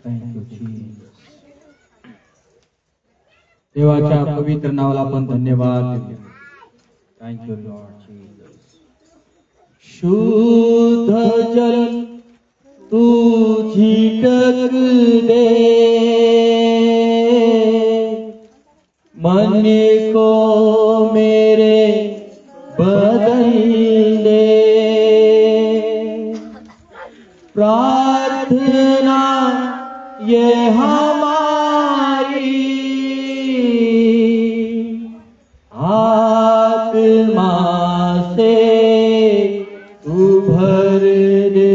Thank you Jesus. देवाच्या पवित्र नावाला आपण धन्यवाद देऊ. Thank you Lord Jesus. शुद्ध जल तुझी टक दे, मन को मेरे बदल दे. प्रार्थना ये हमारी आत्मा से तू भर दे.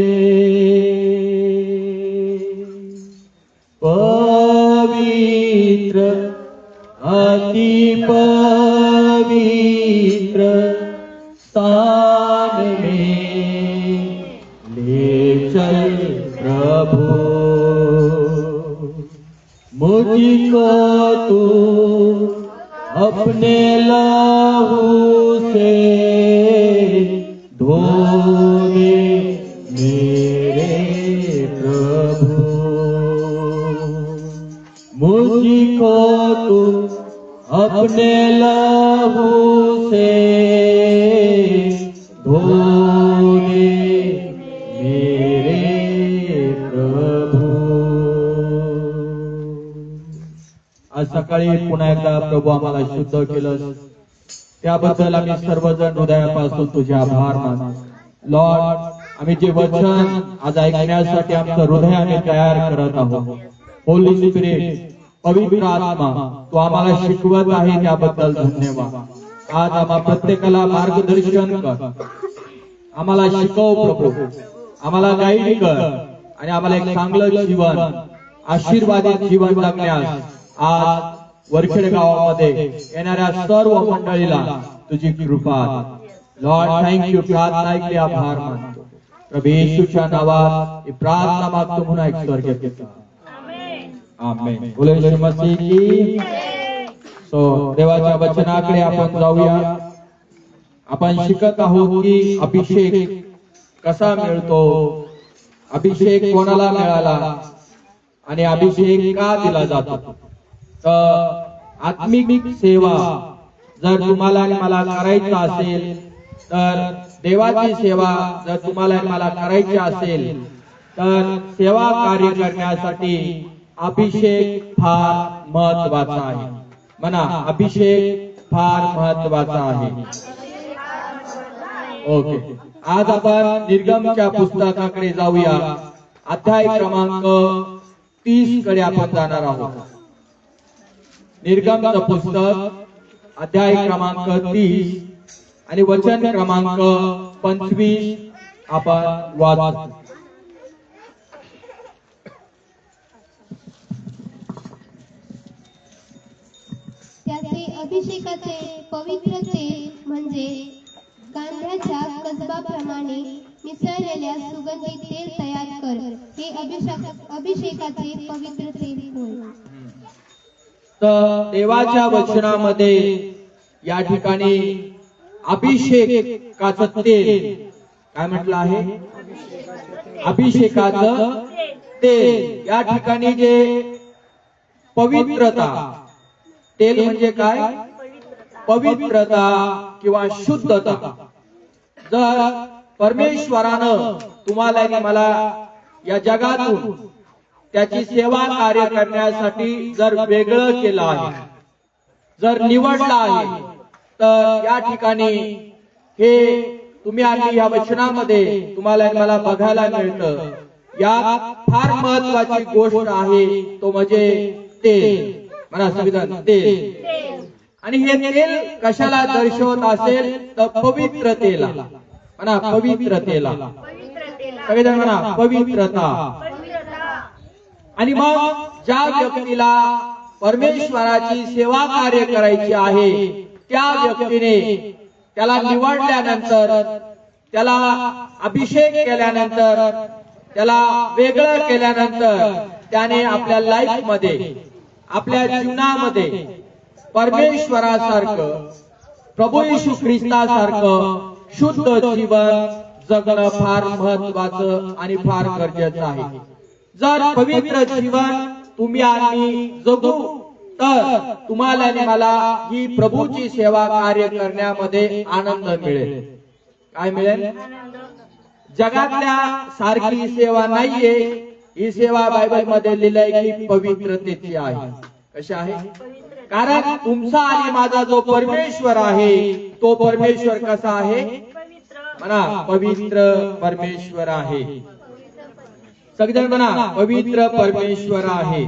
पवित्र अति पवित्र स्थान में ले चल प्रभु. मुझको तू अपने लहू से धो दे मेरे प्रभु. मुझको तू अपने लहू से धो दे मेरे प्रभु. आज सकाळी पुन्हा एकदा प्रभू आम्हाला शुद्ध केलं, त्याबद्दल आम्ही सर्वजण हृदयापासून तुझे आभार मानतो. लॉर्ड, आम्ही जे वचन आज ऐकण्यासाठी आमचं हृदय आम्ही तयार करत आहोत. होली स्पिरिट, पवित्र आत्मा, तू आम्हाला शिकवत आहे त्याबद्दल धन्यवाद. आज आम्हा प्रत्येकाला मार्गदर्शन कर, आम्हाला शिकव प्रभू, आम्हाला गाईड कर आणि आम्हाला एक चांगलं जीवन, आशीर्वादित जीवन जगण्यास आज वरखेड गावामध्ये येणाऱ्या सर्व मंडळीला तुझी कृपा. Lord thank you. प्रार्थना ऐकली, आभार मानतो. प्रभू येशूच्या नावात ही प्रार्थना मागतो म्हणून एक स्वर्गीय पिता. आमेन. बोलो येशू मसीह की. सो देवाच्या वचनाकडे आपण जाऊया. आपण शिकत आहोत की अभिषेक कसा मिळतो, अभिषेक कोणाला मिळाला आणि अभिषेक का दिला जातो. तर आत्मिक सेवा जर तुम्हाला आणि मला करायचं असेल, तर देवाची सेवा जर तुम्हाला आणि मला करायची असेल, तर सेवा कार्य करण्यासाठी अभिषेक फार महत्वाचा आहे. म्हणा, अभिषेक फार महत्वाचा आहे. ओके, आज आपण निर्गमच्या पुस्तकाकडे जाऊया. अध्याय क्रमांक 30 कडे आपण जाणार आहोत. निर्गमचं पुस्तक अध्याय क्रमांक 30 आणि वचन क्रमांक 25 आपण वाचू. त्याचे अभिषेकाचे पवित्र तेल म्हणजे गांध्याच्या कसबाप्रमाणे मिसळलेल्या सुगंधित तेल तयार कर. हे अभिषेकाचे पवित्र तेल होय. तर देवाच्या वचनामध्ये या ठिकाणी अभिषेकाचं तेल काय म्हटलं आहे? अभिषेकाचं तेल. या ठिकाणी जे पवित्रता, तेल म्हणजे काय? पवित्रता किंवा शुद्धता. जर परमेश्वरानं तुम्हाला आणि मला या जगातून त्याची सेवा कार्य करण्यासाठी जर वेगळं केलं आहे, जर निवडलं आहे, तर या ठिकाणी हे तुम्ही आणि या वचनामध्ये तुम्हाला आणि मला बघायला मिळतं. या फार महत्वाची गोष्ट आहे, तो म्हणजे तेल. म्हणा संविधान, तेल. आणि हे तेल कशाला दर्शवत असेल तर पवित्र तेला. म्हणा पवित्र तेला. संविधान म्हणा पवित्रता. आणि मग ज्या व्यक्तीला परमेश्वराची सेवा कार्य करायची आहे, त्या व्यक्तीने त्याला निवडल्यानंतर, त्याला अभिषेक केल्यानंतर, त्याला वेगळं केल्यानंतर त्याने आपल्या लाईफ मध्ये, आपल्या जीवनामध्ये परमेश्वरासारखं, प्रभू येशू ख्रिस्तासारखं शुद्ध जीवन जगणं फार महत्वाचं आणि फार गरजेचं आहे. जर पवित्र जीवन तुम्ही आणि जगू तर तुम्हाला आणि मला ही प्रभूची सेवा कार्य करण्यामध्ये आनंद मिळेल. काय मिळेल? जगातल्या सारखी सेवा नाहीये. ही सेवा बायबल मध्ये लिहिलंय की पवित्रतेची आहे. कशी आहे? कारण तुमचा आणि माझा जो परमेश्वर आहे तो परमेश्वर कसा आहे? म्हणा, पवित्र परमेश्वर आहे. सगळेजण म्हणा, पवित्र परमेश्वर आहे.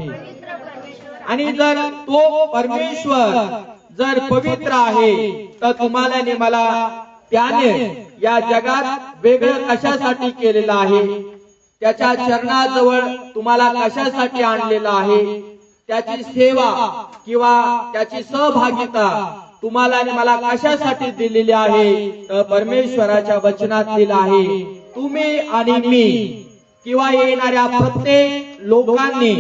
आणि जर तो परमेश्वर जर पवित्र आहे तर तुम्हाला आणि मला त्याने या जगात वेगळं कशासाठी केलेलं आहे? त्याच्या चरणाजवळ तुम्हाला कशासाठी आणलेलं आहे? त्याची सेवा किंवा त्याची सहभागिता तुम्हाला आणि मला कशासाठी दिलेली आहे? तर परमेश्वराच्या वचनात दिलं आहे, तुम्ही आणि मी किंवा येणाऱ्या प्रत्येक लोकांनी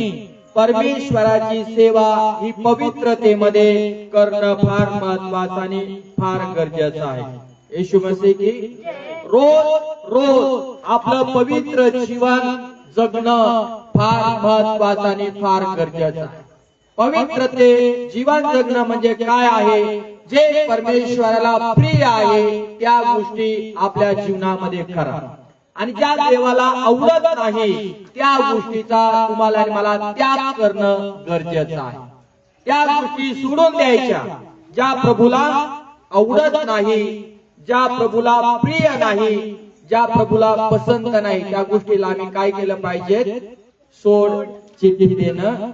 परमेश्वराची सेवा ही पवित्रतेमध्ये करणं फार महत्वाचं आणि फार गरजेचं आहे. येशू मसीह की रोज आपलं पवित्र जीवन जगणं फार महत्वाचं आणि फार गरजेचं आहे. पवित्रते जीवन जगणं म्हणजे काय आहे? जे परमेश्वराला प्रिय आहे त्या गोष्टी आपल्या जीवनामध्ये करा. आणि ज्या देवाला आवडत नाही त्या गोष्टीचा तुम्हाला आणि मला त्याग करणं गरजेचं आहे. त्या गोष्टी सोडून द्यायच्या. ज्या प्रभूला आवडत नाही, ज्या प्रभूला प्रिय नाही, ज्या प्रभूला पसंत नाही त्या गोष्टीला आम्ही काय केलं पाहिजे? सोड चिठ्ठी देणं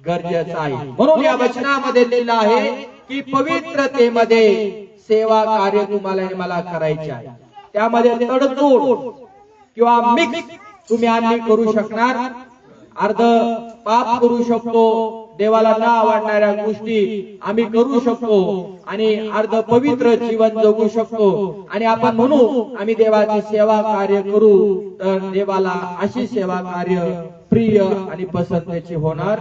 गरजेचं आहे. म्हणून या वचनामध्ये लिहिलं आहे की पवित्रतेमध्ये सेवा कार्य तुम्हाला आणि मला करायचे आहे. त्यामध्ये तडजोड किंवा मिक्स तुम्ही आणि करू शकणार. अर्ध पाप करू शकतो, देवाला न आवडणाऱ्या गोष्टी आम्ही करू शकतो आणि अर्ध पवित्र जीवन जगू शकतो. आणि आपण म्हणू आम्ही देवाची सेवा कार्य करू तर देवाला अशी सेवा कार्य प्रिय आणि पसंतीची होणार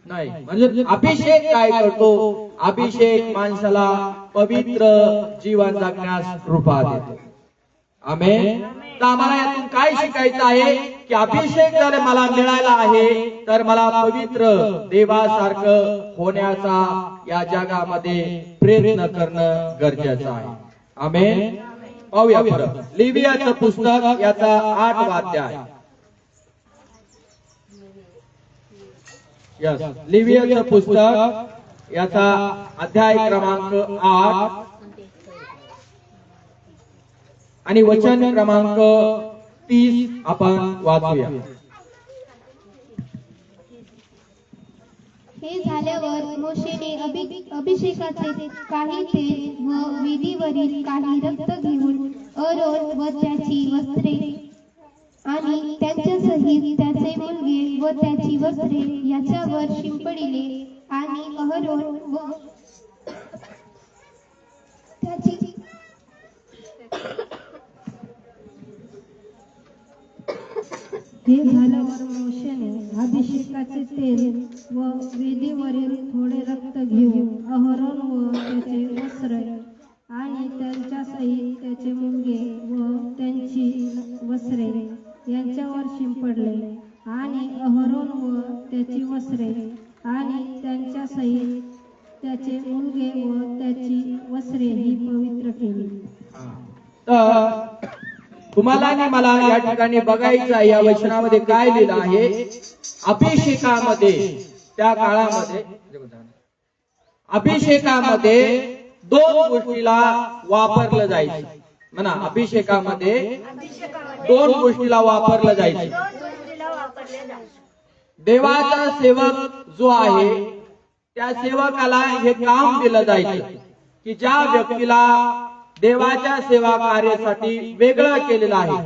नाही. म्हणजे अभिषेक काय करतो? अभिषेक माणसाला पवित्र जीवन जगण्यास कृपा देतो. आमेन. तर आम्हाला यातून काय शिकायचं आहे की अभिषेक जर मला मिळाला आहे तर मला पवित्र देवासारखं होण्याचा या जगामध्ये प्रयत्न करणं गरजेचं आहे. आमेन. पाहूया पुढं. लेवियाचं पुस्तक याचा 8वा अध्याय. यस, लेवियाचं पुस्तक याचा अध्याय क्रमांक 8 आणि वचन क्रमांक 30 आपण वाचूया. हे झाल्यावर मोशेने अभिषेकाचे काही तेल व वेदीवरील काही रक्त घेऊन आरोन व त्याची वस्त्रे आणि त्यांच्या सहित त्याचे मुलगे व त्याची वस्त्रे याच्यावर शिंपडिले आणि आरोन व त्याची हे झाल्यावर मोशेने अभिषेकाचे तेल व वेदीवरील थोडे रक्त घेऊन अहरोन व त्याचे वस्त्र आणि त्यांच्या सहित त्याचे मुलगे व त्यांची वस्त्रे यांच्यावर शिंपडले आणि अहरोन व त्याची वस्त्रे आणि त्यांच्या सहित त्याचे मुलगे व त्याची वस्त्रे ही पवित्र केली. तर तुम्हाला आणि मला या ठिकाणी बघायचं आहे या वचनामध्ये काय लिहिलं आहे. अभिषेकामध्ये त्या काळामध्ये अभिषेकामध्ये 2 गोष्टीला वापरलं जायचं. म्हणा, अभिषेकामध्ये 2 गोष्टीला वापरलं जायचं. देवाचा सेवक जो आहे त्या सेवकाला हे काम दिलं जायचं की ज्या व्यक्तीला देवाच्या सेवा कार्यासाठी वेगळं केलेलं आहे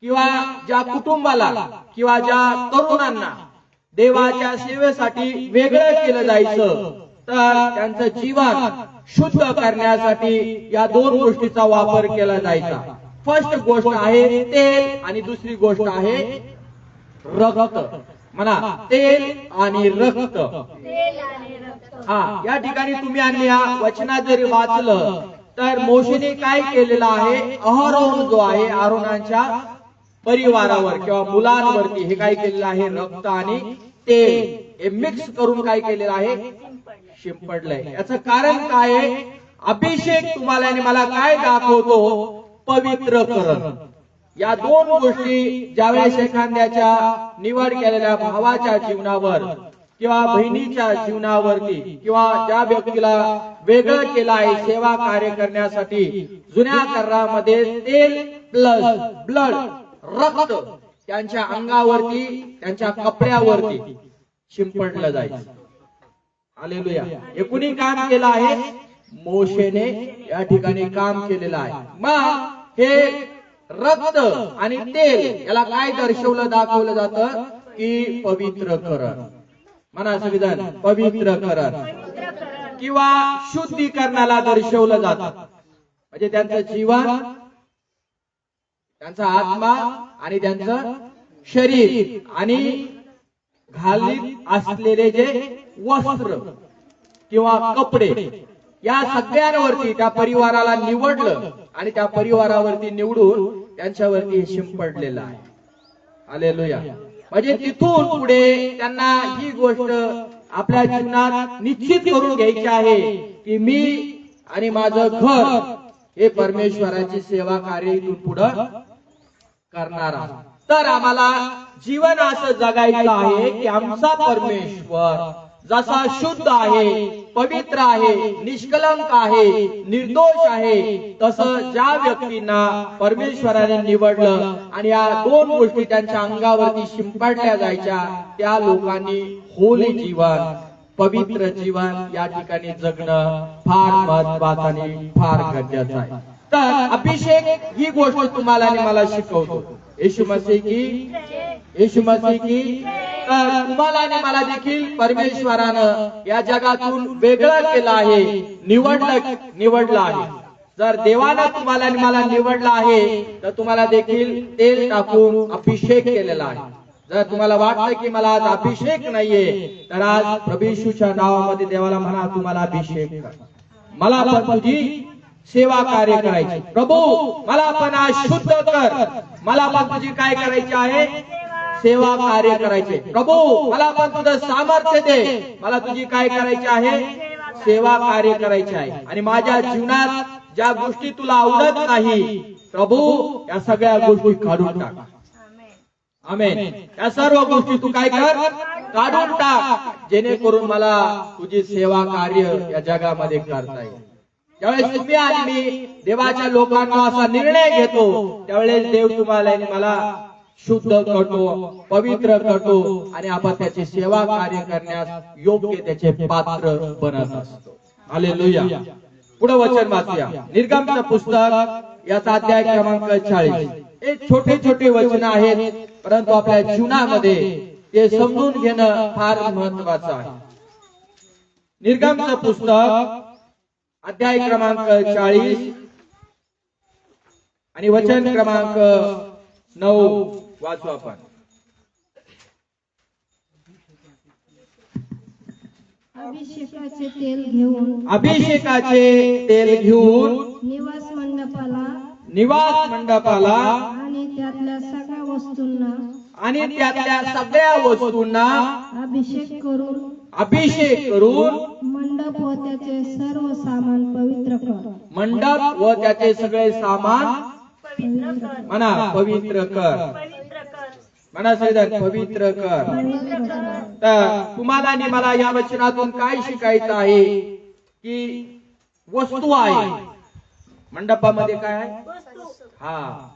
किंवा ज्या कुटुंबाला किंवा ज्या तरुणांना देवाच्या सेवेसाठी वेगळं केलं जायचं तर त्यांचं जीवन शुद्ध करण्यासाठी या 2 गोष्टीचा वापर केला जायचा. फर्स्ट गोष्ट आहे तेल आणि दुसरी गोष्ट आहे रक्त. म्हणा, तेल आणि रक्त. या ठिकाणी तुम्ही आणि या वचनात जरी वाचलं तर मोशेने काय केलेलं आहे, अहरोन जो आहे, आरोनाच्या परिवारावर किंवा मुलांवरती हे काय केलेलं आहे, रक्त आणि तेल हे मिक्स करून काय केलेलं आहे, शिंपडलंय. याचं कारण काय आहे? अभिषेक तुम्हाला आणि मला काय दाखवतो? पवित्रकरण. या दोन गोष्टी ज्यावेळेस एखाद्याच्या निवड केलेल्या भावाच्या जीवनावर किंवा बहिणीच्या जीवनावरती किंवा ज्या व्यक्तीला वेगळं केलं आहे सेवा कार्य करण्यासाठी, जुन्या करारामध्ये तेल प्लस ब्लड रक्त त्यांच्या अंगावरती त्यांच्या कपड्यावरती शिंपडलं जायचं. हालेलुया. हे कुणी काम केलं आहे? मोशेने या ठिकाणी काम केलेलं आहे. मग हे रक्त आणि तेल याला काय दर्शवलं, दाखवलं जातं की पवित्रकरण. म्हणा सगळेजण, पवित्रकरण किंवा शुद्धीकरणाला दर्शवलं जातं. म्हणजे त्यांचं जीवन, त्यांचा आत्मा आणि त्यांचं शरीर आणि घालीत असलेले जे वस्त्र किंवा कपडे, या सगळ्यांवरती त्या परिवाराला निवडलं आणि त्या परिवारावरती निवडून त्यांच्यावरती शिंपडलेलं आहे. हालेलुया. म्हणजे तिथून पुढे त्यांना ही गोष्ट आपल्या जीवनात निश्चित करून घ्यायची आहे की मी आणि माझं घर हे परमेश्वराची सेवा कार्य इथून पुढं करणार आहोत. तर आम्हाला जीवन असं जगायचं आहे की आमचा परमेश्वर जसा शुद्ध आहे, पवित्र आहे, निष्कलंक आहे, निर्दोष आहे, तसं ज्या व्यक्तींना परमेश्वराने निवडलं आणि या दोन गोष्टी त्यांच्या अंगावरती शिंपडल्या जायच्या, त्या लोकांनी होली जीवन, पवित्र जीवन या ठिकाणी जगणं फार महत्वाचं आणि फार गरजेचं आहे. तर अभिषेक ही गोष्ट तुम्हाला आणि मला शिकवतो. येशू मसीह की, येशू मसीह की. तर तुम्हाला आणि मला देखील परमेश्वरानं या जगातून वेगळं केलं आहे, निवडलं आहे. जर देवानं तुम्हाला आणि मला निवडलं आहे तर तुम्हाला देखील तेल टाकून अभिषेक केलेला आहे. जर तुम्हाला वाटतं की मला आज अभिषेक नाहीये, तर आज प्रभू येशूच्या नावामध्ये देवाला म्हणा, तुम्हाला अभिषेक कर. मला पण तुझी सेवा कार्य करायची. प्रभू मला पण आज शुद्ध कर. मला पण तुझी काय करायची आहे? सेवा कार्य करायचे. प्रभू मला पण तुझं सामर्थ्य दे. मला तुझी काय करायची आहे? सेवा कार्य करायचे आहे. आणि माझ्या जीवनात ज्या गोष्टी तुला आवडत नाही प्रभू, या सगळ्या गोष्टी काढून टाक. आमेन. या सर्व गोष्टी तू काय कर? काढून टाक, जेणेकरून मला तुझी सेवा कार्य या जगामध्ये करता येईल. ज्यावेळेस तुम्ही आणि मी देवाच्या लोकांना असा निर्णय घेतो, त्यावेळेस देव तुम्हाला आणि मला शुद्ध करतो, पवित्र करतो आणि आपण त्याची सेवा कार्य करण्यास योग्य त्याचे पात्र बनत असतो. हालेलुया. पुढे वचन वाचूया. निर्गमचं पुस्तक याचा अध्याय क्रमांक 40. हे छोटे छोटे वचन आहेत, परंतु आपल्या जीवनामध्ये ते समजून घेणं फार महत्वाचं आहे. निर्गमचं पुस्तक अध्याय क्रमांक 40 आणि वचन क्रमांक 9 वाचू आपण. अभिषेकाचे तेल घेऊन, अभिषेकाचे तेल घेऊन निवास मंडपाला आणि त्यातल्या सगळ्या वस्तूंना अभिषेक करून मंडप व त्याचे सर्व सामान पवित्र कर. मंडप व त्याचे सगळे सामान म्हणा पवित्र कर. म्हणा सगळ्यात पवित्र कर. तर तुम्हाला आणि मला या वचनातून काय शिकायचं आहे की वस्तू आहे मंडपामध्ये. काय आहे? हा,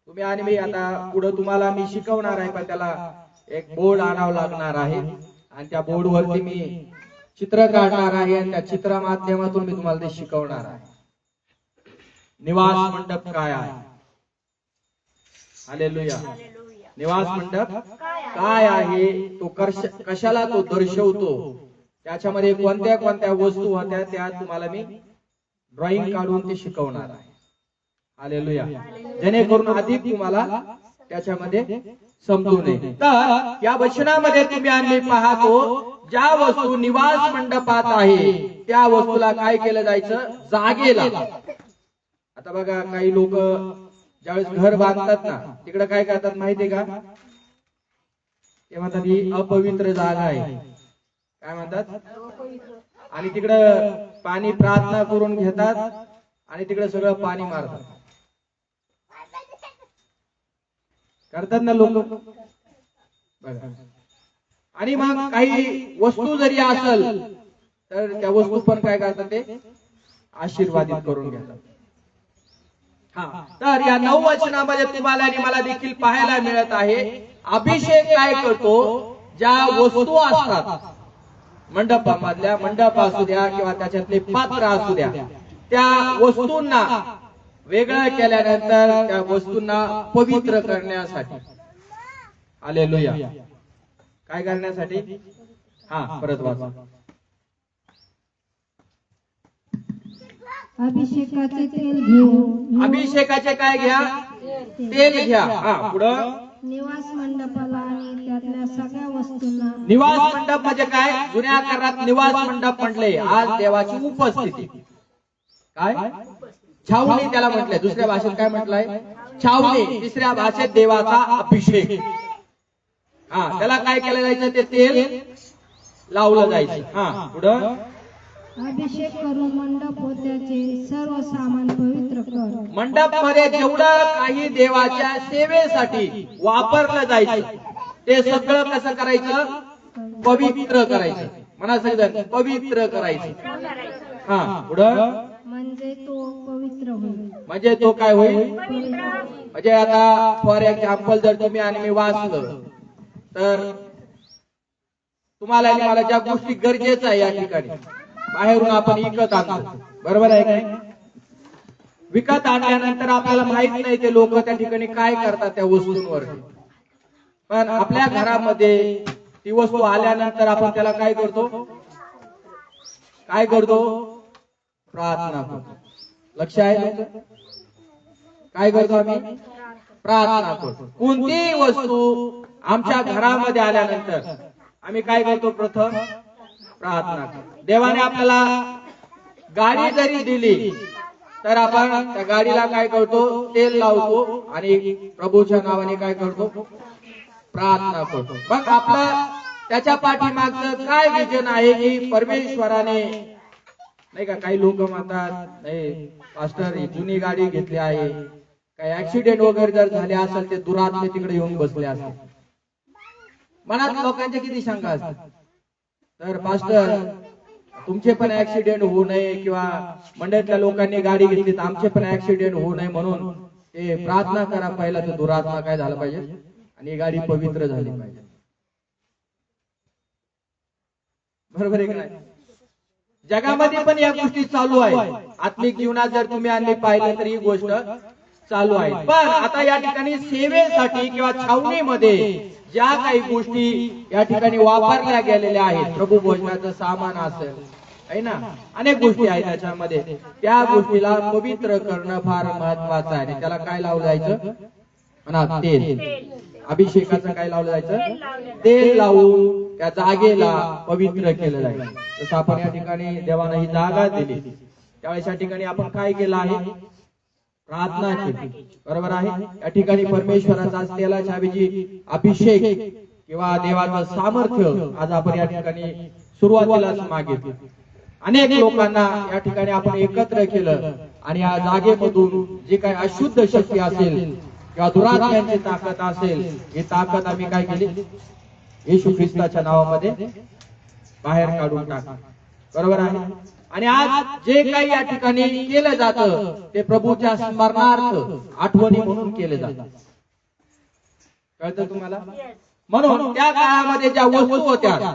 तुम्ही आणि मी आता पुढे तुम्हाला मी शिकवणार आहे, पण त्याला एक बोर्ड आणावं लागणार आहे आणि त्या बोर्ड वरती मी चित्र काढणार आहे आणि त्या चित्रा माध्यमातून मी तुम्हाला ते शिकवणार आहे. निवास मंडप काय आहे? हालेलुया. निवास मंडप काय आहे, तो कशाला तो दर्शवतो, त्याच्यामध्ये कोणत्या कोणत्या वस्तू होत्या त्या तुम्हाला मी ड्रॉइंग काढून ते शिकवणार आहे. हालेलुया. जेणेकरून अधिक तुम्हाला त्याच्यामध्ये समजू नये. तर या वचनामध्ये तुम्ही आणि पाहतो, ज्या वस्तू निवास मंडपात आहे त्या वस्तूला काय केलं जायचं? जागेला. आता बघा, काही लोक ज्यावेळेस घर बांधतात ना, तिकडे काय करतात माहितीये का? ते म्हणतात ही अपवित्र जागा आहे. काय म्हणतात? आणि तिकडं पाणी प्रार्थना करून घेतात आणि तिकडे सगळं पाणी मारतात. करतात ना लोक बघा. आणि मग काही वस्तू जरी असेल तर त्या वस्तू पण काय करतात? ते आशीर्वादित करून घेतात. हा, तर या 9 वचनामध्ये तुम्हाला आणि मला देखील पाहायला मिळत आहे, अभिषेक काय करतो? ज्या वस्तू असतात मंडपामधल्या, मंडप असू द्या किंवा त्याच्यातले पात्र असू द्या, त्या वस्तूंना वेगळं केल्यानंतर त्या वस्तूंना पवित्र करण्यासाठी, हालेलुया, काय करण्यासाठी? हा, परत वाचा. अभिषेकाचे तेल घेऊन अभिषेकाचे काय घ्या? तेल घ्या. हा, पुढं निवास मंडपाला आणि त्यातल्या सगळ्या वस्तूंना. निवास मंडप म्हणजे काय? जुन्या काळात निवास मंडप म्हटले आज देवाची उपस्थिती. काय? छावणी त्याला म्हटलंय. दुसऱ्या भाषेत काय म्हटलंय? छावणी. तिसऱ्या भाषेत देवाचा अभिषेक. हा, त्याला काय केलं जायचं? ते तेल लावलं जायचं. हा, पुढं अभिषेक करून मंडप व त्याचे सर्व सामान पवित्र कर. मंडप मध्ये जेवढं काही देवाच्या सेवेसाठी वापरलं जायचं ते सगळं कसं करायचं? पवित्र करायचं. म्हणा सगळं पवित्र करायचं. हा, पुढं म्हणजे तो पवित्र होईल. म्हणजे तो काय होईल? म्हणजे आता फॉर एक्झाम्पल जर तुम्ही आणि मी वाचलं तर तुम्हाला आणि मला ज्या गोष्टी गरजेच्या आहे या ठिकाणी बाहेरून आपण विकत आणतो, बरोबर आहे काय? विकत आणल्यानंतर आपल्याला माहित नाही ते लोक त्या ठिकाणी काय करतात त्या वस्तूंवर. पण आपल्या घरामध्ये ती वस्तू आल्यानंतर आपण त्याला काय करतो? काय करतो? प्रार्थना करतो. लक्ष आहे तुमचं? काय करतो आम्ही? प्रार्थना करतो. कोणतीही वस्तू आमच्या घरामध्ये आल्यानंतर आम्ही काय करतो? प्रथम प्रार्थना करतो. देवाने आपल्याला गाडी जरी दिली तर आपण त्या गाडीला काय करतो? तेल लावतो आणि प्रभूच्या नावाने काय करतो? प्रार्थना करतो. मग आपलं त्याच्या पाठीमागचं काय विजन आहे की परमेश्वराने, नाही का, काही लोक म्हणतात नाही पास्टर ही जुनी गाडी घेतली आहे, काही ऍक्सिडेंट वगैरे जर झाले असेल ते दुरात्मे तिकडे येऊन बसले असतात. मनात लोकांच्या किती शंका असतात. तर पास्टर तुमचे पण ऍक्सिडेंट होऊ नये किंवा मंडळातल्या लोकांनी गाडी घेतली तर आमचे पण ऍक्सिडेंट होऊ नये म्हणून ते प्रार्थना करा पहिला तर दुरात्मा काय झाला पाहिजे आणि गाडी पवित्र झाली पाहिजे. बरोबर आहे का नाही? जगामध्ये पण या गोष्टी चालू आहेत. आत्मिक जीवनात जर तुम्ही आणि पाहिलं तर ही गोष्ट चालू आहे. पण आता या ठिकाणी सेवेसाठी किंवा छावणीमध्ये ज्या काही गोष्टी या ठिकाणी वापरल्या गेलेल्या आहेत, प्रभू भोजनाचं सामान असेल, आहे ना, अनेक गोष्टी आहेत त्याच्यामध्ये, त्या गोष्टीला पवित्र करणं फार महत्वाचं आहे. त्याला काय लावलं जायचं? म्हणा तेल. अभिषेकाचं काय लावलं जायचं? तेल लावून त्या जागेला पवित्र केलं जायचं. जसं आपण या ठिकाणी देवानं ही जागा दिली त्यावेळेस या ठिकाणी आपण काय केलं आहे? प्रार्थना केली, बरोबर आहे? या ठिकाणी परमेश्वराचा तेलाच्या ऐवजी अभिषेक किंवा देवाचं सामर्थ्य आज आपण या ठिकाणी सुरुवातीलाच मागितलं. अनेक लोकांना या ठिकाणी आपण एकत्र केलं आणि या जागेमधून जे काही अशुद्ध शक्ती असेल किंवा दुरात्म्यांची ताकद असेल, ही ताकद आम्ही काय केली? येशू ख्रिस्ताच्या नावामध्ये बाहेर काढून टाकली, बरोबर आहे? आणि आज जे काही या ठिकाणी केलं जातं ते प्रभूच्या स्मरणार्थ आठवणी म्हणून केले जातं. कळतं तुम्हाला? म्हणून त्या काळामध्ये ज्या वस्तू होत्या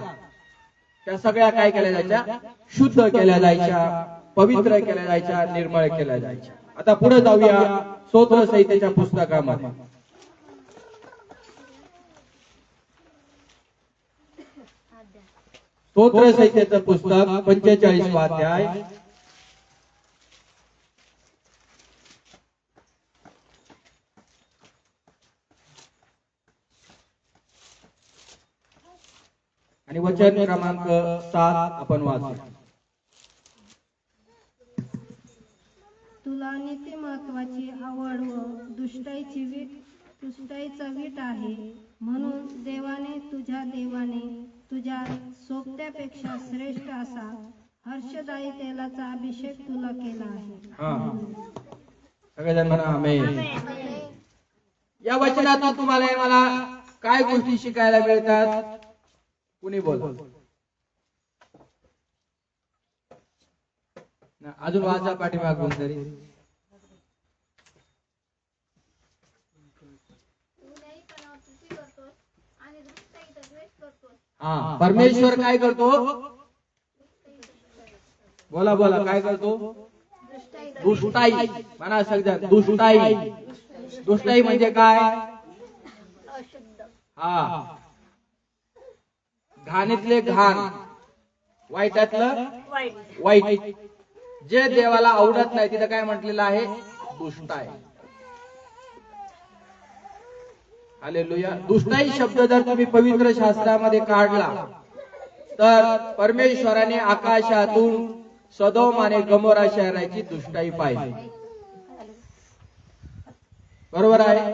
त्या सगळ्या काय केल्या जायच्या? शुद्ध केल्या जायच्या, पवित्र केल्या जायच्या, निर्मळ केल्या जायच्या. आता पुढे जाऊया स्तोत्र संहितेच्या पुस्तकामध्ये. स्तोत्र संहितेचं पुस्तक 45वा अध्याय आणि वचन क्रमांक 7 आपण वाचू. तुला नीतिमत्वाची आवड व दुष्ट तुष्टाईचं वीट आहे. म्हणून देवाने तुझ्या सोबत्यापेक्षा श्रेष्ठ असा हर्षदायी तेलाचा अभिषेक तुला केला आहे. हा, सगळेजण म्हणा आमेन. या वचनातून तुम्हाला मला काय गोष्टी शिकायला मिळतात? कुणी बोला. अजून वाचा पाठीमागून तरी. हा, परमेश्वर काय करतो? बोला बोला, काय करतो? दुष्टाई. म्हणा सगळ्यात, दुष्टाई. दुष्टाई म्हणजे काय? हा, घाणीतले घाण, वाईटातलं वाईट. जे देवाला आवडत नाही तिथं काय म्हटलेलं आहे? दुष्टाई. हालेलुया. दुष्टाई शब्द जर तुम्ही पवित्र शास्त्रामध्ये काढला तर परमेश्वराने आकाशातून सदोम आणि गमोरा शहराची दुष्टाई पाहिली. बरोबर आहे.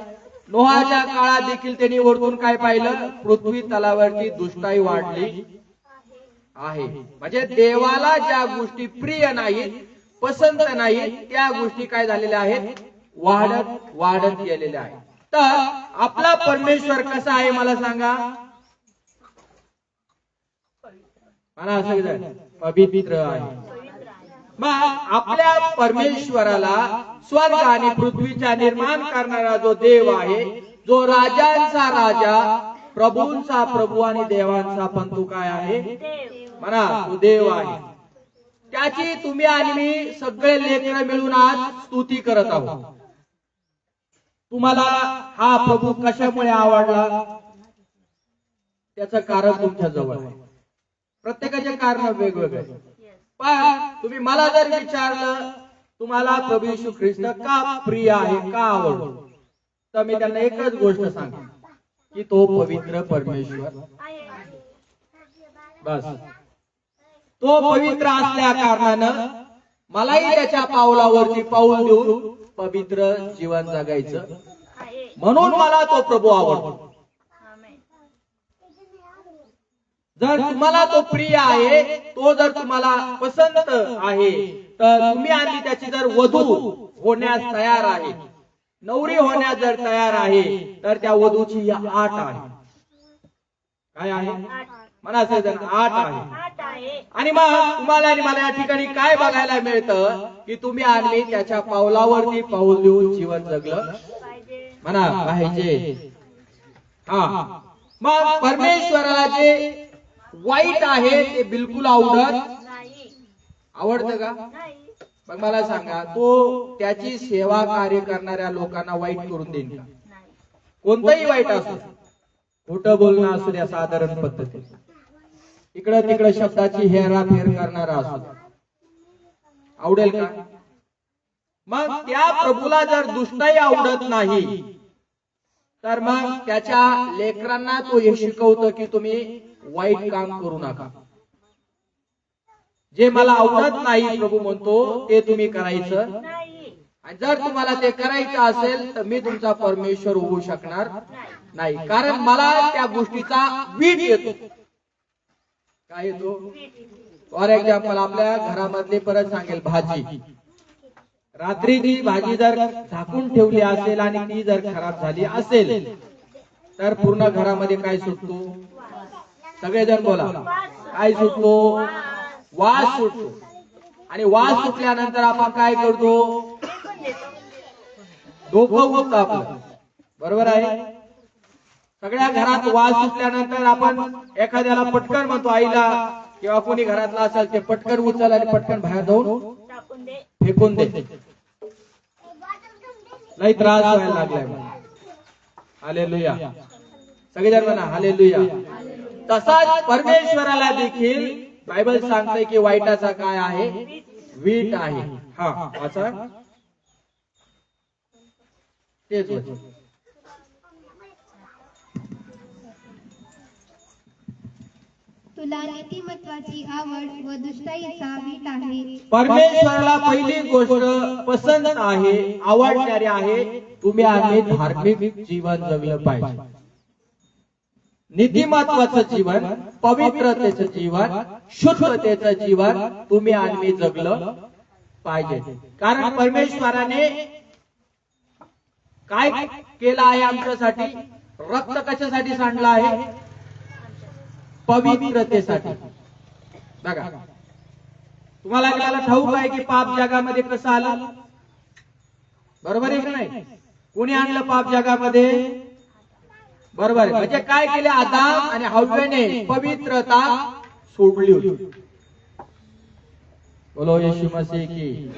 नोहाच्या काळात देखील त्यांनी वरतून काय पाहिलं? पृथ्वी तलावरती दुष्टाई वाढली आहे. म्हणजे देवाला ज्या गोष्टी प्रिय नाहीत, पसंत नाहीत, त्या गोष्टी काय झालेल्या आहेत? वाढत गेलेल्या आहेत. तर आपला परमेश्वर कसा आहे मला सांगा? मला असं पवित्र आहे. मग आपल्या परमेश्वराला स्वर्ग आणि पृथ्वीचा निर्माण करणारा जो देव आहे, जो राजांचा राजा, प्रभूंचा प्रभू आणि देवांचा पण तो काय आहे? म्हणा, तो देव आहे. त्याची तुम्ही आणि मी सगळे लेकरं मिळून आज स्तुती करत आहोत. तुम्हाला हा प्रभू कशामुळे आवडला? त्याचं कारण तुमच्या जवळ आहे. प्रत्येकाचे कारण वेगवेगळे. पण तुम्ही मला जर विचारलं तुम्हाला प्रभू येशू ख्रिस्त का प्रिय आहे, का आवडतो, तर मी त्यांना एकच गोष्ट सांगेन की तो पवित्र परमेश्वर. बस. तो पवित्र असल्या कारणानं मलाही त्याच्या पावलावरती पाऊल देऊन पवित्र जीवन जगायचं, म्हणून मला तो प्रभू आवडतो. जर तुम्हाला तो प्रिय आहे, तो जर तुम्हाला पसंत आहे, तर तुम्ही आणि त्याची जर वधू होण्यास तयार आहे, नवरी होण्यास जर तयार आहे, तर त्या वधूची ही आट आहे. काय आहे? म्हणा सगळेजण, आट आहे. आणि मग तुम्हाला आणि मला या ठिकाणी काय बघायला मिळतं की तुम्ही आणि त्याच्या पावलावरती पाऊल देऊन जीवन जगलं म्हणा पाहिजे. हा, मग परमेश्वराला जे वाईट आहे ते बिलकुल आवडतं का? मग मला सांगा, तो त्याची सेवा कार्य करणाऱ्या लोकांना वाईट करून देईन का? कोणतंही वाईट असो, खोटं बोलणं असू द्या, साधारण पद्धती, इकडं तिकडं शब्दाची हेराफेर करणारा असू द्या, आवडेल का? मग त्या प्रभूला जर दुष्टाई आवडत नाही, तर मग त्याच्या लेकरांना तो हे शिकवतो की तुम्ही वाईट काम करू नका. जे मला आवडत नाही प्रभू म्हणतो ते तुम्ही करायचं, आणि जर तुम्हाला ते करायचं असेल तर मी तुमचा परमेश्वर होऊ शकणार नाही, कारण मला त्या गोष्टीचा वीट येतो. काय येतो? फॉर एक्झाम्पल, आपल्या घरामधली परत सांगेल, भाजी, रात्रीची भाजी जर झाकून ठेवली असेल आणि ती जर खराब झाली असेल तर पूर्ण घरामध्ये काय सुटतो? सगळेजण बोला, काय सुटतो? वास सुटतो. आणि वास सुटल्यानंतर आपण काय करतो? डोकं उठतं आपलं. बरोबर आहे? सगळ्या घरात वास सुटल्यानंतर आपण एखाद्याला पटकन म्हणतो, आईला किंवा कोणी घरातला असेल ते पटकन उचल आणि पटकन बाहेर जाऊन फेकून दे. लई त्रास व्हायला लागलाय. हालेलुया. सगळेजण म्हणा हालेलुया. तसाच परमेश्वराला देखील बायबल सांगते की वाईटाचा काय आहे? वीट आहे. हा, वाचा. तेच वचन. तुला नीतिमत्वाची आवड व दुष्टाईचा वीट आहे. परमेश्वराला पहिली गोष्ट पसंत आहे, आवडणारी आहे तुम्ही आम्ही धार्मिक जीवन जगलं पाहिजे. नीतिमत्वाचं जीवन, पवित्रतेचं जीवन, शुद्धतेचं जीवन तुम्ही आम्ही जगलं पाहिजे. कारण परमेश्वराने काय केलं आहे आमच्यासाठी? रक्त कशासाठी सांडलं आहे? पवित्रतेसाठी. बघा, तुम्हाला मला ठाऊक आहे की पाप जगामध्ये कसं आलं? बरोबर आहे की नाही? कोणी आणलं पाप जगामध्ये? बरोबर आहे. म्हणजे काय केले? आदाम आणि हव्वाने पवित्रता सोडली होती. बोलो येशू मसीह की.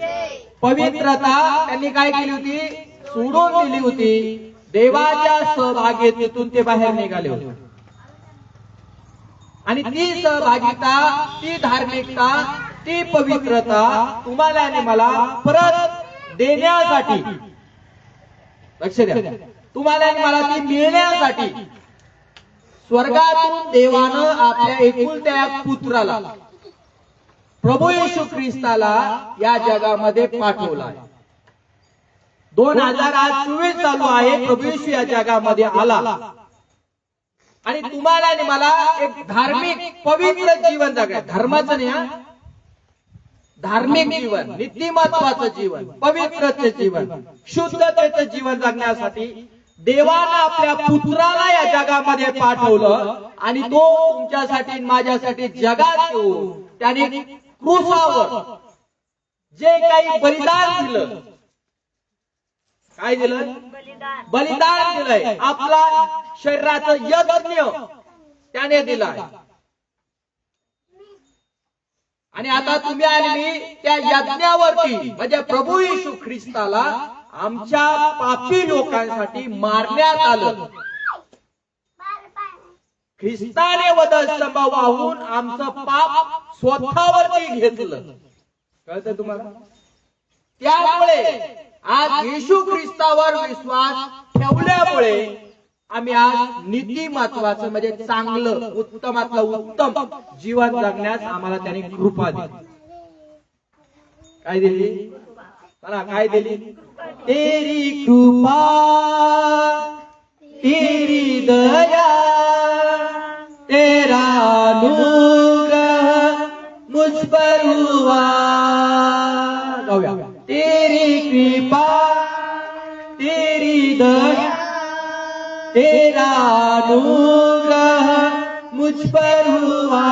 पवित्रता त्यांनी काय केली होती? सोडून दिली होती. देवाच्या सहभागितेतून ते बाहेर निघाले होते. आणि ती सहभागिता, ती धार्मिकता, ती पवित्रता तुम्हाला आणि मला परत देण्यासाठी, लक्ष द्या, तुम्हाला आणि मला ती मिळण्यासाठी स्वर्गातून देवानं आपल्या एकुलत्या पुत्राला, प्रभू येशू ख्रिस्ताला या जगामध्ये पाठवला आहे. 2024 चालू आहे. प्रभू येशू या जगामध्ये आला आणि तुम्हाला आणि मला एक धार्मिक पवित्र जीवन जगायचं. धर्माचं नाही हा, धार्मिक जीवन, नीतिमत्वाचं जीवन, पवित्रतेचं जीवन, शुद्धतेचं जीवन जगण्यासाठी देवानं आपल्या पुत्राला या जगामध्ये पाठवलं. आणि तो तुमच्यासाठी माझ्यासाठी जगात येऊन त्याने क्रूसावर जे काही बलिदान दिलं, काय दिलं? बलिदान दिलंय. आपला शरीराचं यज्ञ त्याने दिलाय. आणि आता तुम्ही आणि मी त्या यज्ञावरती म्हणजे प्रभू येशू ख्रिस्ताला आमच्या पापी लोकांसाठी मारण्यात आलं. ख्रिस्ताने वधस्तंभ वाहून आमचं पाप स्वतःवरती घेतलं. कळतं तुम्हाला? त्यामुळे आज येशू ख्रिस्तावर विश्वास ठेवल्यामुळे आम्ही आज नीतिमत्वाचं म्हणजे चांगलं, उत्तमातलं उत्तम जीवन जगण्यास आम्हाला त्यांनी कृपा दिली. काय दिली? मला काय दिली? तेरी कृपा, तेरी दया, तेरा अनुग्रह मुझ पर हुआ. जाऊया. तेरी कृपा, तेरी दया, तेरा अनुग्रह मुझ पर हुआ.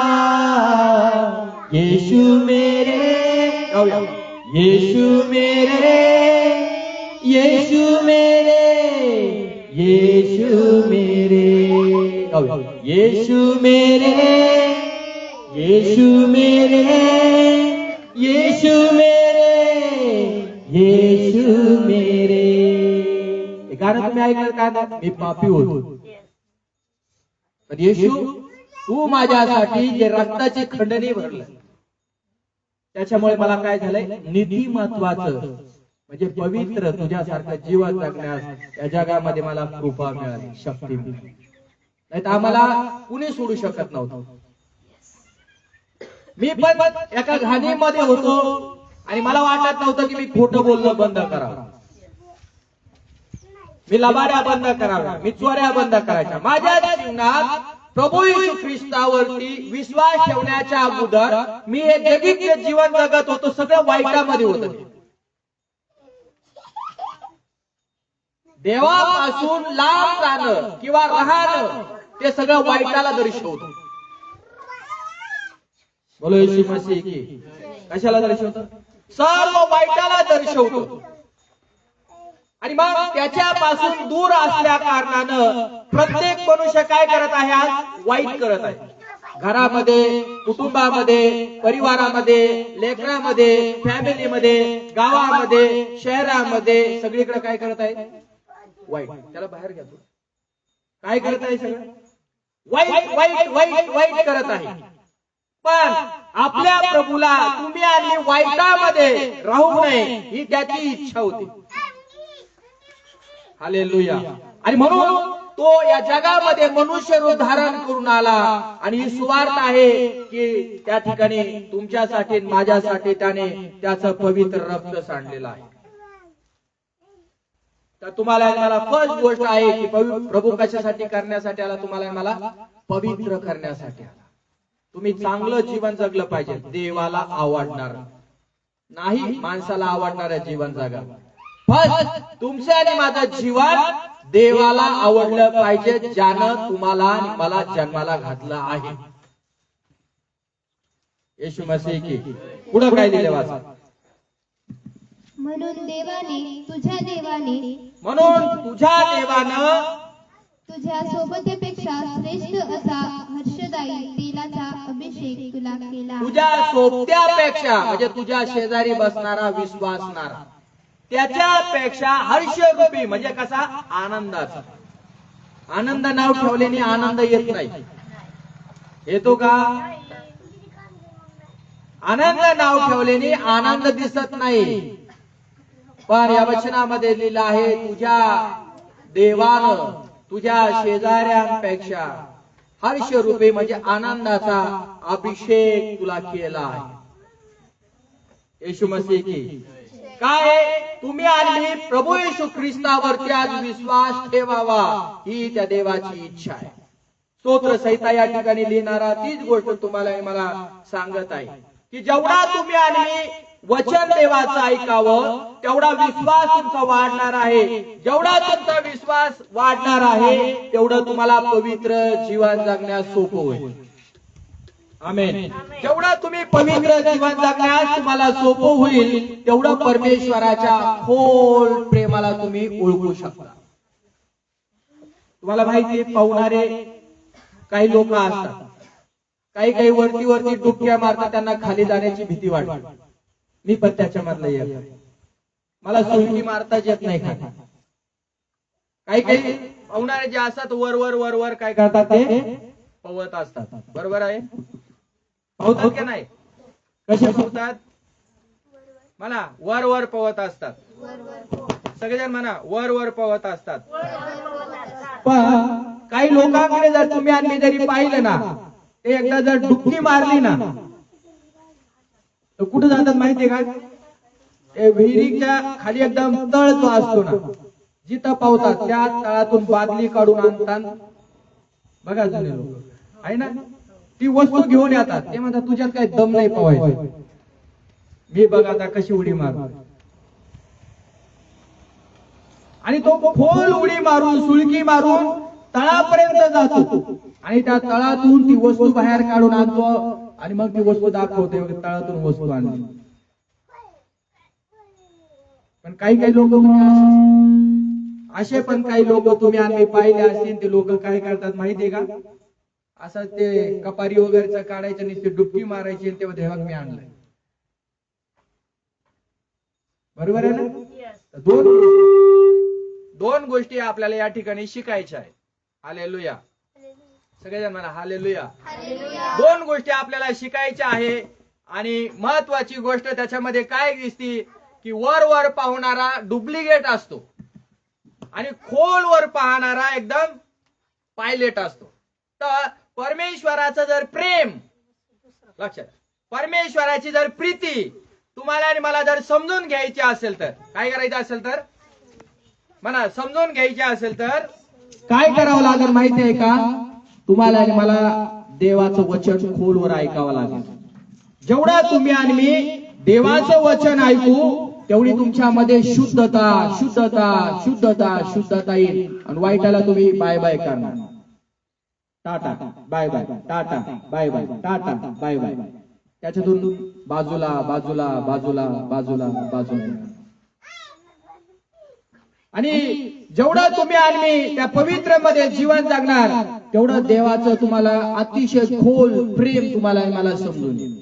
यीशु मेरे, यीशु मेरे, यीशु मेरे, यीशु मेरे, यीशु मेरे, यीशु मेरे, यीशु मेरे, यीशु मेरे. हे गाणं तुम्ही ऐकलं का? मी पापी होतो, पण येशू तू माझ्यासाठी जे रक्ताची खंडणी भरलं, त्याच्यामुळे मला काय झालंय? नीतिमत्वाचं म्हणजे पवित्र तुझ्यासारखं जीवन जगण्यास या जगामध्ये मला कृपा मिळाली, शक्ती मिळाली. नाही तर आम्हाला कुणी सोडू शकत नव्हतं. मी पण एका घाणीमध्ये होतो आणि मला वाटत नव्हतं की मी खोटं बोलणं बंद करावं, मी लबाड्या बंद कराव्या, मी चोऱ्या बंद करायच्या. माझ्या जीवनात प्रभू येशू ख्रिस्तावरती विश्वास ठेवण्याच्या अगोदर मी हे जगिक जीवन जगत होतो, सगळं वाईटामध्ये होतं. देवापासून लांब जाणं किंवा राहणं ते सगळं वाईटाला दर्शवतं. बोलो येशू मसीह की. कशाला दर्शवतं? सर्व वाईटाला दर्शवतो. आणि मग त्याच्यापासून दूर असल्या कारणानं प्रत्येक मनुष्य काय करत आहे? आज वाईट करत आहे. घरामध्ये, कुटुंबामध्ये, परिवारामध्ये, लेकरामध्ये, फॅमिलीमध्ये, गावामध्ये, शहरामध्ये, सगळीकडे काय करत आहे? वाईट. त्याला बाहेर घ्या. काय करत आहे? सगळं वाईट वाईट वाईट वाईट करत आहे. पण आपल्या प्रभूला तुम्ही आणि वाईटामध्ये राहू नये ही त्याची इच्छा होती. हालेलुया. आणि म्हणून तो या जगामध्ये मनुष्य रूप धारण करून आला. आणि ही सुवार्थ आहे की त्या ठिकाणी तुमच्यासाठी माझ्यासाठी त्याने त्याचं पवित्र रक्त सांडलेलं आहे. तर तुम्हाला आणि मला फर्स्ट गोष्ट आहे की प्रभू कशासाठी करण्यासाठी आला, तुम्हाला आणि मला पवित्र करण्यासाठी आला. तुम्ही चांगलं जीवन जगलं पाहिजे, देवाला आवडणार नाही, माणसाला आवडणारं जीवन जगा. फर्स्ट तुमचं आणि माझं जीवन देवाला आवडलं पाहिजे, ज्यानं तुम्हाला आणि मला जन्माला घातलं आहे. येशू मसीह की पुढे काय लिहिले वाचा. म्हणून तुझ्या देवानं तुझ्या सोबतेपेक्षा श्रेष्ठ असा हर्षदायी तेलाचा अभिषेक तुला केला. तुझ्या सोबत्यापेक्षा म्हणजे तुझ्या शेजारी बसणारा विश्वासणारा, त्याच्यापेक्षा हर्षरूपी म्हणजे कसा, आनंदाचा. आनंद नाव ठेवल्याने आनंद येत नाही, येतो का? आनंद नाव ठेवल्याने आनंद दिसत नाही. पण या वचनामध्ये लिहिलं आहे, तुझ्या देवानं तुझ्या शेजाऱ्यांपेक्षा हर्षरूपी म्हणजे आनंदाचा अभिषेक तुला केला आहे. येशू मसीह की काय, तुम्ही आणि प्रभू येशू ख्रिस्तावरती आज विश्वास ठेवावा ही त्या देवाची इच्छा आहे. स्तोत्र संहिता या ठिकाणी लिहिणारा तीच गोष्ट तुम्हाला मला सांगत आहे की जेवढा तुम्ही आणि वचन देवाचं ऐकावं तेवढा विश्वास तुमचा वाढणार आहे. जेवढा तुमचा विश्वास वाढणार आहे तेवढं तुम्हाला पवित्र जीवन जगण्यास सोपं होईल. आमेन. जेवढा तुम्ही पवित्र जीवन जगण्यास तुम्हाला सोपं होईल तेवढं परमेश्वराच्या खोल प्रेमाला तुम्ही ओळखू शकता. तुम्हाला माहिती आहे, पावणारे काही लोक असतात, काही वरती डुबक्या मारतात, त्यांना खाली जाण्याची भीती वाटते. मी पण त्याच्यामधलं एक, मला सुलकी मारताच येत नाही. काही पावणारे जे असतात वर काय करतात, ते पवत असतात. बरोबर आहे, पवतात की नाही? कसे पवतात? म्हणा, वर पवत असतात. सगळेजण म्हणा, वर पवत असतात. पण काही लोकांकडे जर तुम्ही आणि जरी पाहिलं ना, ते एकदा जर डुबकी मारली ना तर कुठे जातात माहितीये का? ते विहिरीच्या खाली एकदम तळ जो असतो ना, जिथं पावतात त्या तळातून बादली काढून आणतात. बघा जुने लोक आहे ना, ती वस्तू घेऊन येतात. ते म्हणतात तुझ्यात काही दम नाही पवायचं. मी बघा आता कशी उडी मारतो, आणि तो खोल उडी मारून सुळकी मारून तळापर्यंत जातो आणि त्या तळातून ती वस्तू बाहेर काढून आणतो आणि मग ती वस्तू दाखवते, तळातून वस्तू आणली. पण काही लोक असे पण काही लोक तुम्ही आम्ही पाहिले असतील, ते लोक काय करतात माहितीये का? असं ते कपारी वगैरेच काढायचं आणि ते डुबकी मारायची, तेव्हा देवाक मी आणलंय. बरोबर आहे ना? दोन गोष्टी आपल्याला या ठिकाणी शिकायच्या आहेत. हालेलुया. सगळेजण म्हणा हालेलुया. दोन गोष्टी आपल्याला शिकायच्या आहे. आणि महत्वाची गोष्ट त्याच्यामध्ये काय दिसती की वर पाहणारा डुप्लिकेट असतो आणि खोलवर पाहणारा एकदम पायलट असतो. तर परमेश्वराचं जर प्रेम, लक्षात, परमेश्वराची जर प्रीती तुम्हाला आणि मला जर समजून घ्यायची असेल तर काय करायचं असेल तर म्हणा, समजून घ्यायची असेल तर काय करावं लागेल माहिती आहे का? तुम्हाला आणि मला देवाचं वचन खोलवर ऐकावं लागेल. जेवढा तुम्ही आणि मी देवाचं वचन ऐकू तेवढी तुमच्यामध्ये शुद्धता येईल आणि वाईटाला तुम्ही बाय बाय करणार. टाटा बाय बाय, टाटा बाय बाय, टाटा बाय बाय. त्याच्यातून बाजूला. आणि जेवढं तुम्ही आणि मी त्या पवित्र मध्ये जीवन जगणार तेवढं देवाचं तुम्हाला अतिशय खोल प्रेम तुम्हाला मला समजून येईल.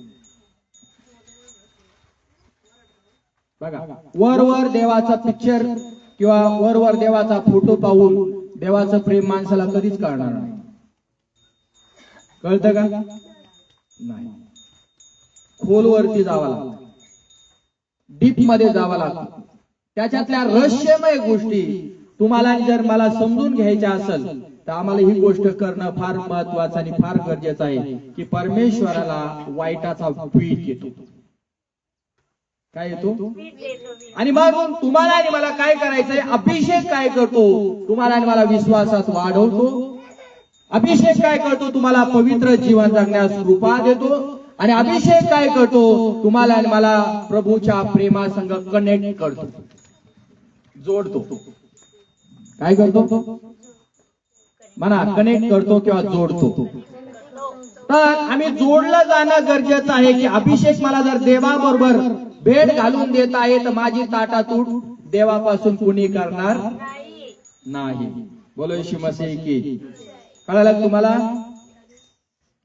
बघा, वर देवाचा पिक्चर किंवा वर देवाचा फोटो पाहून देवाचं प्रेम माणसाला कधीच कळणार नाही. कळतं का? नाही. खोलवरती जावं लागतं, डीप मध्ये जावं लागतं. त्याच्यातल्या रहस्यमय गोष्टी तुम्हाला जर मला समजून घ्यायच्या असेल तर आम्हाला ही गोष्ट करणं फार महत्वाचं आणि फार गरजेचं आहे की परमेश्वराला वाईटाचा पीठ येतो. काय येतो? आणि मग तुम्हाला आणि मला काय करायचंय? अभिषेक काय करतो? तुम्हाला आणि मला विश्वासात वाढवतो. अभिषेक काय करतो? तुम्हाला पवित्र जीवन जगण्यास कृपा देतो. आणि अभिषेक काय करतो? तुम्हाला आणि मला प्रभूच्या प्रेमासंग कनेक्ट करतो, जोडतो. काय करतो? म्हणा, कनेक्ट करतो किंवा जोडतो. तर आम्ही जोडलं जाणं गरजेचं आहे की अभिषेक मला जर देवाबरोबर भेट घालून देत आहे तर माझी ताटातूट देवापासून कुणी करणार नाही. बोलो येशू मसीह की. कळालं तुम्हाला?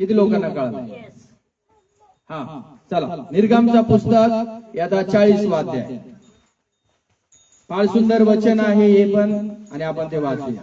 किती लोकांना कळालं? हा, चला निर्गमचं पुस्तक याचा 40वा अध्याय. फार सुंदर वचन आहे हे पण, आणि आपण ते वाचूया.